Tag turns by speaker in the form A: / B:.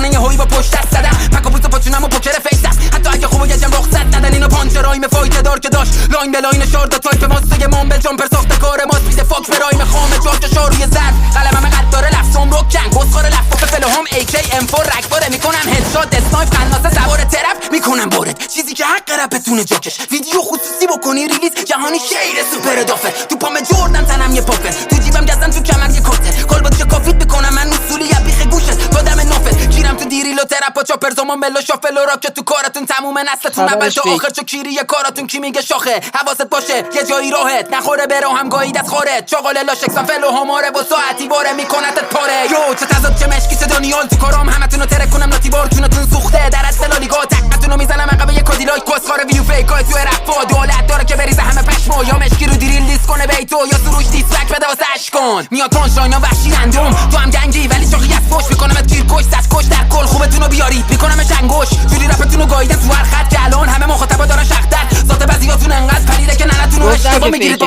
A: میکنه یه هوی با پشت دست زدم پک و پوست و پاچونم و پوکر فیس است حتی اگه خوبه یه جم رخصت ندن اینو پانچرایم فایده دار که داشت لاین به لاین شاردا تایپ ماسته مام جامپر ساخته کار ماست میده فاک برایم خامه جاش شاروی ظرف قلمم قد داره لفظم رو کن گسخور لفاف فلهم AK M4 رکباره میکنم هدشات اسنایپ قناصه سوار طرف میکنم بارد چیزی که حق رپتونه جاکش ویدیو خصوصی بکنی ریلیز جهانی شیر سوپر دافر تو پام جردن تنم یه پاپه تو جیبم گزن تو کمر یه کاتر کالبات چه کافیت میکنم من اصولی یه بیخ گوشت دادم نافل گیرم تو دیریل و ترپا چاپر زمان ملو شافل و راکت تو کارتون تموم نسلتون اول تا آخر چو کیری کاراتون کی میگه شاخه حواست باشه یه جایی راهت نخوره برو هم گاهی دست خورت چاقال لاشک سافل و هماره با ساعتی باره میکنتت پاره یو چه تضاد چه مشکی چه دانیال تو کارام همتونو ترک کنم لاتی بار چونتون سوخته در استلالیگا تکتونو میزنم عقب یه کادیلاک کاسخار ویو فیکای تو رفا دولت داره که بریزه همه پشمو یا مشکی رو دیریل لیست کنه بیتو یا سروش دیسلک بده واسه اش کن میاد پانچلاین وحشی رندوم تو هم گنگی ولی چاقی از پشت میکنمت گیر کش دست کش در کل خوبتونو بیاری میکنم چنگوش جوری رپتونو گاییدم تو هر خط که الان همه مخاطبا دارن شختن ذات بعضیاتون انقدر پریده که ننتونو اشتباه میگیرید با